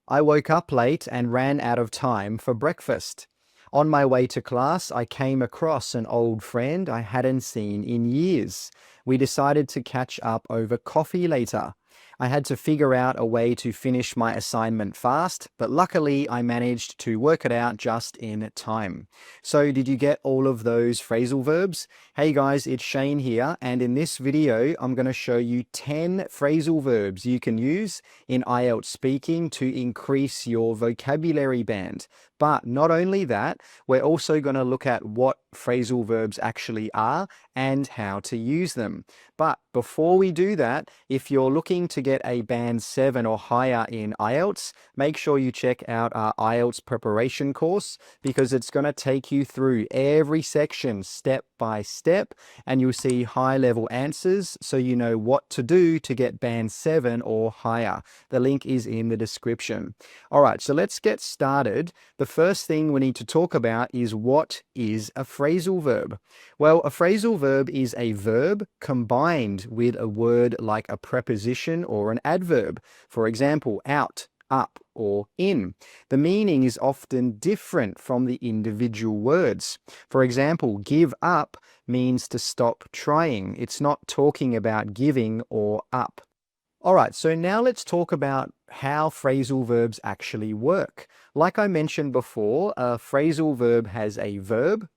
I woke up late and ran out of time for breakfast. On my way to class, I came across an old friend I hadn't seen in years. We decided to catch up over coffee later. I had to figure out a way to finish my assignment fast, but luckily I managed to work it out just in time. So, did you get all of those phrasal verbs? Hey guys, it's Shane here, and in this video, I'm going to show you 10 phrasal verbs you can use in IELTS Speaking to increase your vocabulary band. But not only that, we're also going to look at what phrasal verbs actually are and how to use them. But before we do that, if you're looking to get a band 7 or higher in IELTS, make sure you check out our IELTS preparation course because it's going to take you through every section step by step and you'll see high level answers so you know what to do to get band 7 or higher. The link is in the description. All right, so let's get started. The first thing we need to talk about is what is a phrasal verb? Well, a phrasal verb is a verb combined with a word like a preposition or an adverb. For example, out, up, or in. The meaning is often different from the individual words. For example, give up means to stop trying. It's not talking about giving or up. All right, so now let's talk about how phrasal verbs actually work. Like I mentioned before, a phrasal verb has a verb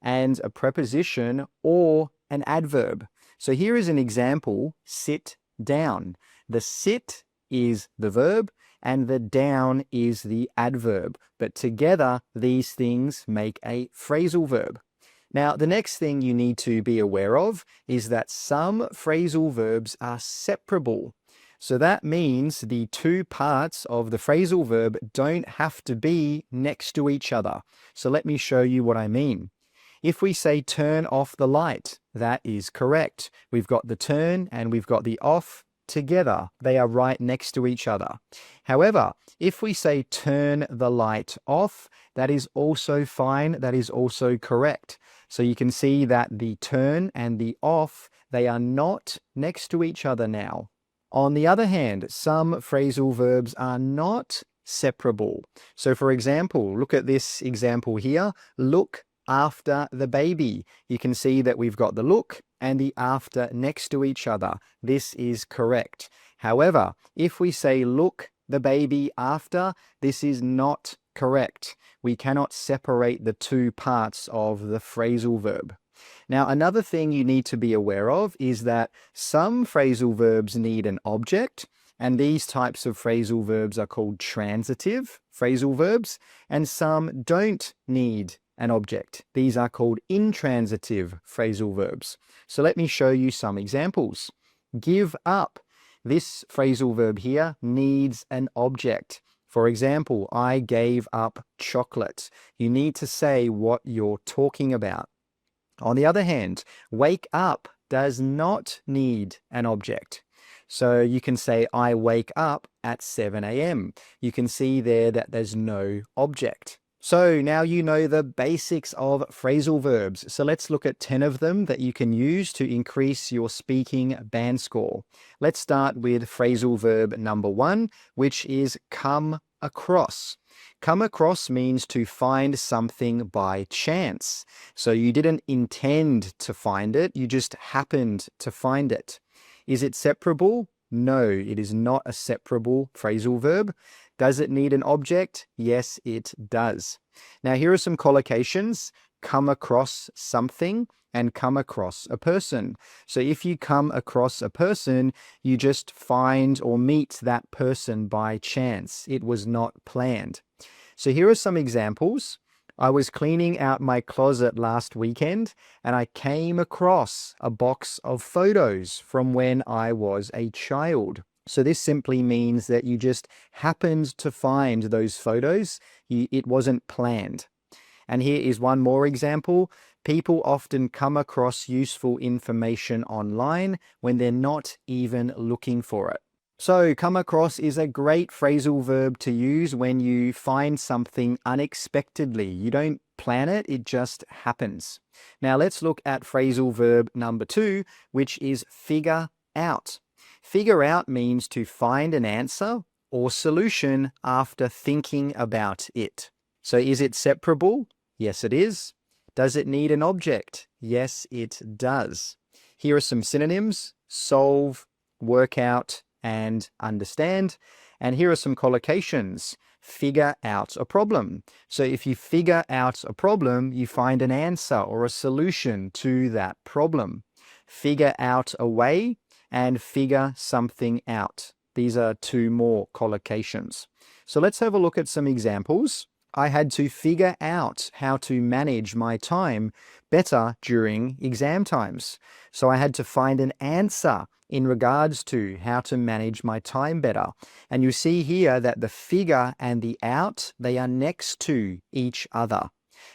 and a preposition or an adverb. So here is an example, sit down. The sit is the verb and the down is the adverb, but together these things make a phrasal verb. Now, the next thing you need to be aware of is that some phrasal verbs are separable. So that means the two parts of the phrasal verb don't have to be next to each other. So let me show you what I mean. If we say turn off the light, that is correct. We've got the turn and we've got the off together. They are right next to each other. However, if we say turn the light off, that is also fine. That is also correct. So you can see that the turn and the off, they are not next to each other now. On the other hand, some phrasal verbs are not separable. So for example, look at this example here. Look after the baby. You can see that we've got the look and the after next to each other. This is correct. However, if we say look the baby after, this is not correct. We cannot separate the two parts of the phrasal verb. Now, another thing you need to be aware of is that some phrasal verbs need an object, and these types of phrasal verbs are called transitive phrasal verbs, and some don't need an object. These are called intransitive phrasal verbs. So let me show you some examples. Give up. This phrasal verb here needs an object. For example, I gave up chocolate. You need to say what you're talking about. On the other hand, wake up does not need an object. So you can say, I wake up at 7 a.m. You can see there that there's no object. So now you know the basics of phrasal verbs. So let's look at 10 of them that you can use to increase your speaking band score. Let's start with phrasal verb number 1, which is come across. Come across means to find something by chance. So you didn't intend to find it, you just happened to find it. Is it separable? No, it is not a separable phrasal verb. Does it need an object? Yes, it does. Now here are some collocations. Come across something and come across a person. So if you come across a person, you just find or meet that person by chance. It was not planned. So here are some examples. I was cleaning out my closet last weekend and I came across a box of photos from when I was a child. So this simply means that you just happened to find those photos. It wasn't planned. And here is one more example. People often come across useful information online when they're not even looking for it. So come across is a great phrasal verb to use when you find something unexpectedly. You don't plan it, it just happens. Now let's look at phrasal verb number 2, which is figure out. Figure out means to find an answer or solution after thinking about it. So is it separable? Yes, it is. Does it need an object? Yes, it does. Here are some synonyms: solve, work out, and understand. And here are some collocations: figure out a problem. So if you figure out a problem, you find an answer or a solution to that problem. Figure out a way and figure something out. These are two more collocations. So let's have a look at some examples. I had to figure out how to manage my time better during exam times. So I had to find an answer in regards to how to manage my time better. And you see here that the figure and the out, they are next to each other.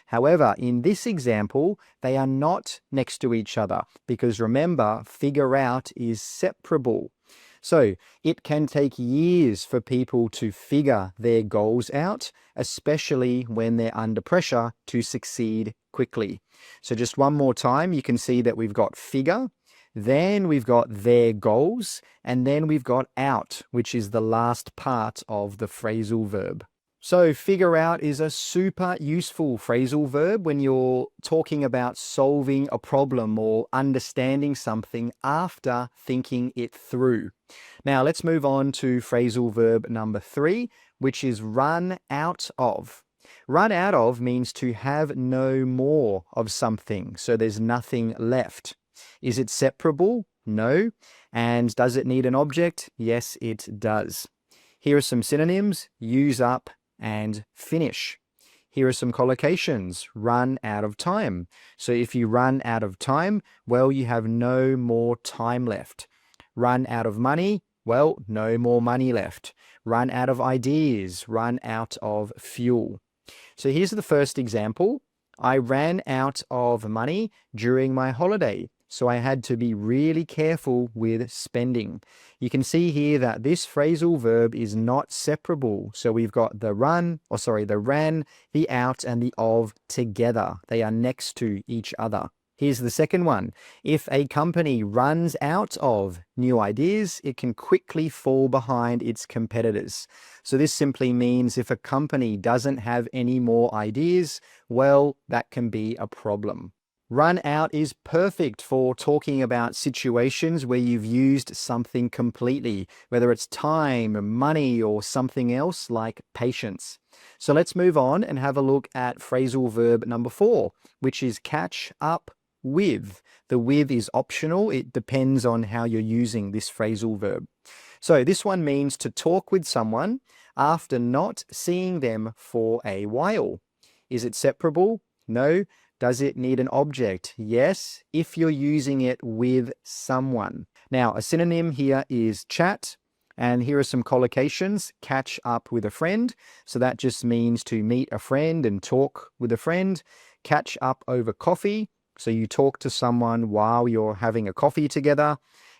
However, in this example, they are not next to each other because remember, figure out is separable. So it can take years for people to figure their goals out, especially when they're under pressure to succeed quickly. So just one more time, you can see that we've got figure, then we've got their goals, and then we've got out, which is the last part of the phrasal verb. So figure out is a super useful phrasal verb when you're talking about solving a problem or understanding something after thinking it through. Now let's move on to phrasal verb number 3, which is run out of. Run out of means to have no more of something, so there's nothing left. Is it separable? No. And does it need an object? Yes, it does. Here are some synonyms: use up and finish. Here are some collocations: run out of time. So if you run out of time, well, you have no more time left. Run out of money, well, no more money left. Run out of ideas, run out of fuel. So here's the first example. I ran out of money during my holiday, so I had to be really careful with spending. You can see here that this phrasal verb is not separable. So we've got the ran, the out, and the of together. They are next to each other. Here's the second one. If a company runs out of new ideas, it can quickly fall behind its competitors. So this simply means if a company doesn't have any more ideas, well, that can be a problem. Run out is perfect for talking about situations where you've used something completely, whether it's time, money, or something else like patience. So let's move on and have a look at phrasal verb number 4, which is catch up with. The with is optional. It depends on how you're using this phrasal verb. So this one means to talk with someone after not seeing them for a while. Is it separable? No. Does it need an object? Yes, if you're using it with someone. Now, a synonym here is chat. And here are some collocations: catch up with a friend. So that just means to meet a friend and talk with a friend. Catch up over coffee. So you talk to someone while you're having a coffee together.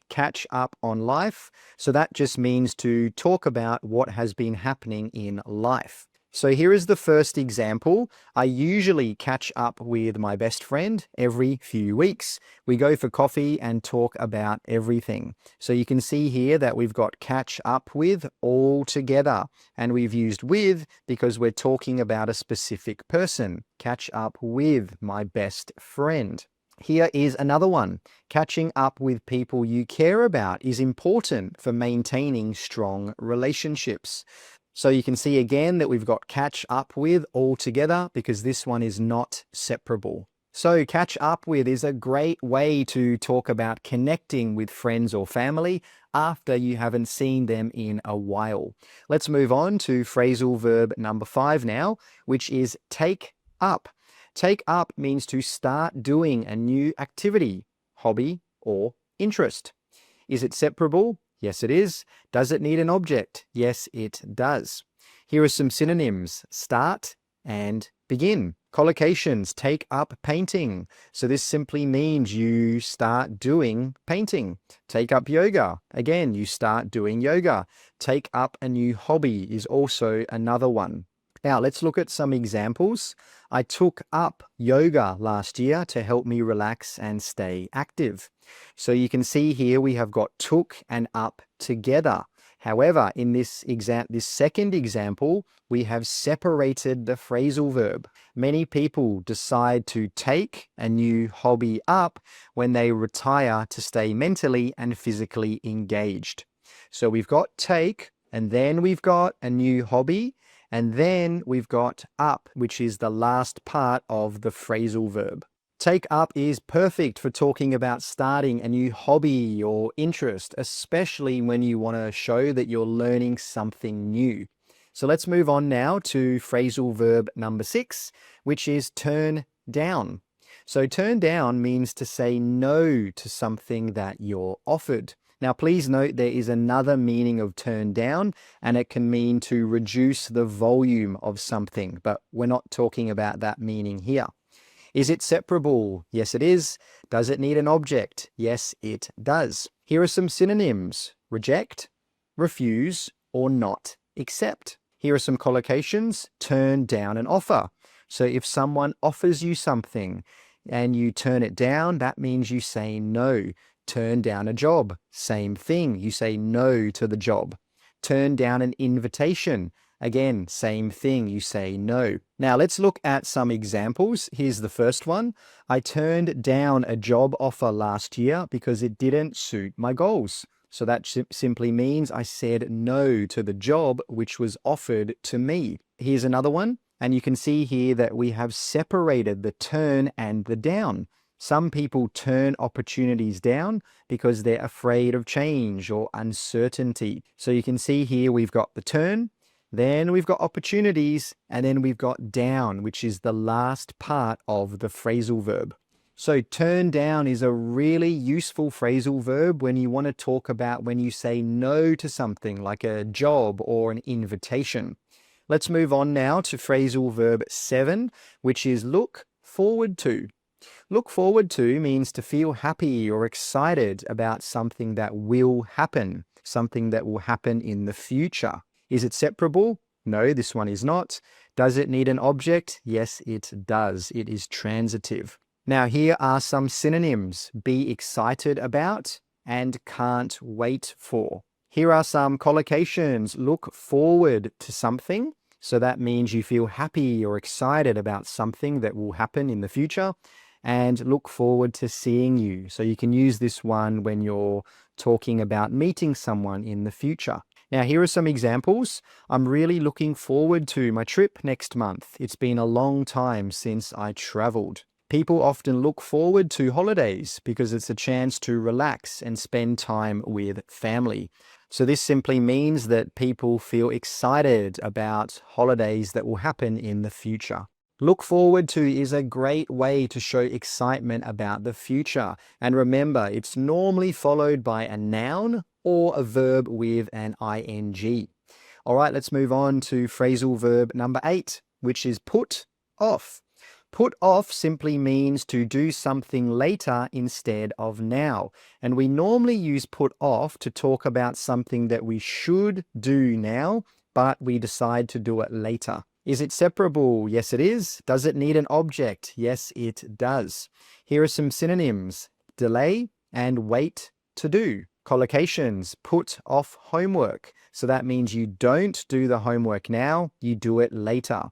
Catch up on life. So that just means to talk about what has been happening in life. So here is the first example. I usually catch up with my best friend every few weeks. We go for coffee and talk about everything. So you can see here that we've got catch up with all together. And we've used with because we're talking about a specific person. Catch up with my best friend. Here is another one. Catching up with people you care about is important for maintaining strong relationships. So you can see again that we've got catch up with all together because this one is not separable. So catch up with is a great way to talk about connecting with friends or family after you haven't seen them in a while. Let's move on to phrasal verb number 5 now, which is take up. Take up means to start doing a new activity, hobby, or interest. Is it separable? Yes, it is. Does it need an object? Yes, it does. Here are some synonyms: start and begin. Collocations: take up painting. So this simply means you start doing painting. Take up yoga. Again, you start doing yoga. Take up a new hobby is also another one. Now let's look at some examples. I took up yoga last year to help me relax and stay active. So you can see here we have got took and up together. However, in this second example, we have separated the phrasal verb. Many people decide to take a new hobby up when they retire to stay mentally and physically engaged. So we've got take, and then we've got a new hobby, and then we've got up, which is the last part of the phrasal verb. Take up is perfect for talking about starting a new hobby or interest, especially when you want to show that you're learning something new. So let's move on now to phrasal verb number 6, which is turn down. So turn down means to say no to something that you're offered. Now, please note there is another meaning of turn down, and it can mean to reduce the volume of something, but we're not talking about that meaning here. Is it separable? Yes, it is. Does it need an object? Yes, it does. Here are some synonyms: reject, refuse, or not accept. Here are some collocations: turn down an offer. So if someone offers you something and you turn it down, that means you say no. Turn down a job. Same thing. You say no to the job. Turn down an invitation. Again, same thing, you say no. Now let's look at some examples. Here's the first one. I turned down a job offer last year because it didn't suit my goals. So that simply means I said no to the job which was offered to me. Here's another one. And you can see here that we have separated the turn and the down. Some people turn opportunities down because they're afraid of change or uncertainty. So you can see here we've got the turn, then we've got opportunities, and then we've got down, which is the last part of the phrasal verb. So turn down is a really useful phrasal verb when you want to talk about when you say no to something like a job or an invitation. Let's move on now to phrasal verb 7, which is look forward to. Look forward to means to feel happy or excited about something that will happen, something that will happen in the future. Is it separable? No, this one is not. Does it need an object? Yes, it does. It is transitive. Now here are some synonyms: be excited about and can't wait for. Here are some collocations: look forward to something. So that means you feel happy or excited about something that will happen in the future. And look forward to seeing you. So you can use this one when you're talking about meeting someone in the future. Now, here are some examples. I'm really looking forward to my trip next month. It's been a long time since I traveled. People often look forward to holidays because it's a chance to relax and spend time with family. So this simply means that people feel excited about holidays that will happen in the future. Look forward to is a great way to show excitement about the future. And remember, it's normally followed by a noun or a verb with an ing. All right, let's move on to phrasal verb number 8, which is put off. Put off simply means to do something later instead of now. And we normally use put off to talk about something that we should do now, but we decide to do it later. Is it separable? Yes, it is. Does it need an object? Yes, it does. Here are some synonyms: delay and wait to do. Collocations: put off homework. So that means you don't do the homework now, you do it later.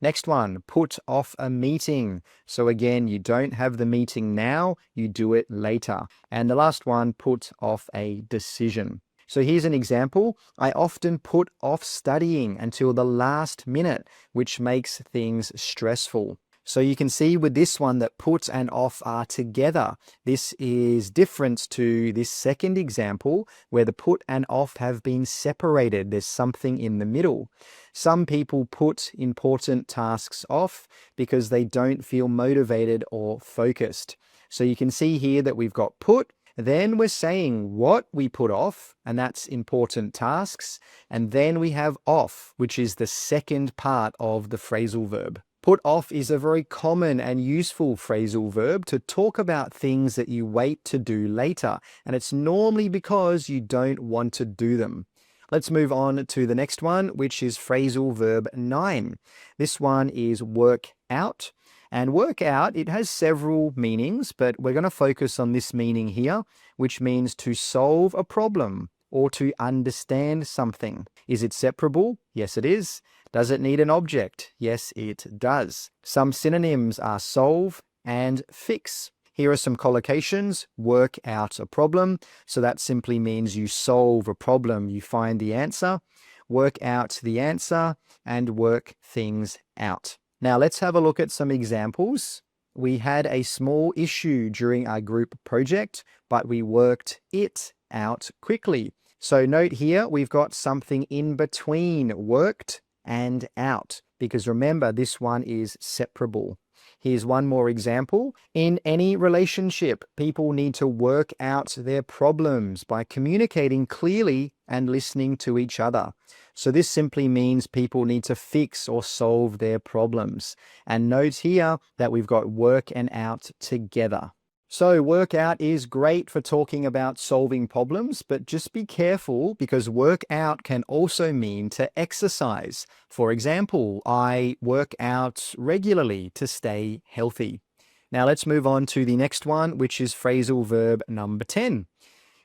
Next one, put off a meeting. So again, you don't have the meeting now, you do it later. And the last one, put off a decision. So here's an example. I often put off studying until the last minute, which makes things stressful. So you can see with this one that put and off are together. This is different to this second example where the put and off have been separated. There's something in the middle. Some people put important tasks off because they don't feel motivated or focused. So you can see here that we've got put, then we're saying what we put off, and that's important tasks. And then we have off, which is the second part of the phrasal verb. Put off is a very common and useful phrasal verb to talk about things that you wait to do later. And it's normally because you don't want to do them. Let's move on to the next one, which is phrasal verb 9. This one is work out. And work out, it has several meanings, but we're going to focus on this meaning here, which means to solve a problem or to understand something. Is it separable? Yes, it is. Does it need an object? Yes, it does. Some synonyms are solve and fix. Here are some collocations. Work out a problem. So that simply means you solve a problem, you find the answer. Work out the answer and work things out. Now let's have a look at some examples. We had a small issue during our group project, but we worked it out quickly. So note here, we've got something in between worked and out, because remember, this one is separable. Here's one more example. In any relationship, people need to work out their problems by communicating clearly and listening to each other. So this simply means people need to fix or solve their problems. And note here that we've got work and out together. So work out is great for talking about solving problems, but just be careful because work out can also mean to exercise. For example, I work out regularly to stay healthy. Now let's move on to the next one, which is phrasal verb number 10,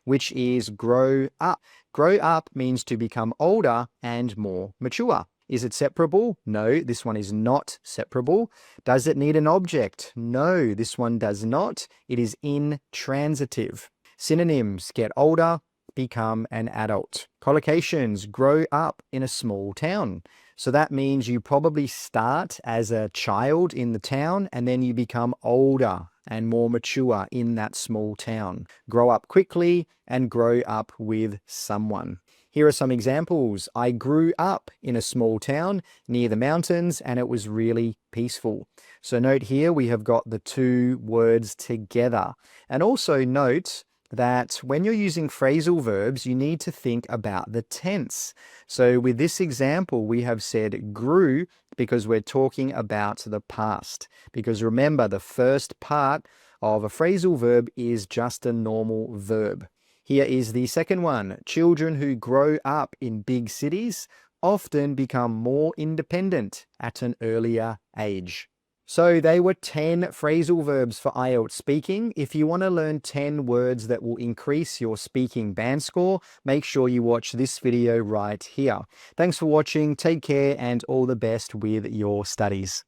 which is grow up. Grow up means to become older and more mature. Is it separable? No, this one is not separable. Does it need an object? No, this one does not. It is intransitive. Synonyms: get older, become an adult. Collocations: grow up in a small town. So that means you probably start as a child in the town and then you become older and more mature in that small town. Grow up quickly and grow up with someone. Here are some examples. I grew up in a small town near the mountains and it was really peaceful. So note here we have got the two words together. And also note that when you're using phrasal verbs, you need to think about the tense. So with this example, we have said grew because we're talking about the past. Because remember, the first part of a phrasal verb is just a normal verb. Here is the second one. Children who grow up in big cities often become more independent at an earlier age. So they were 10 phrasal verbs for IELTS speaking. If you want to learn 10 words that will increase your speaking band score, make sure you watch this video right here. Thanks for watching. Take care and all the best with your studies.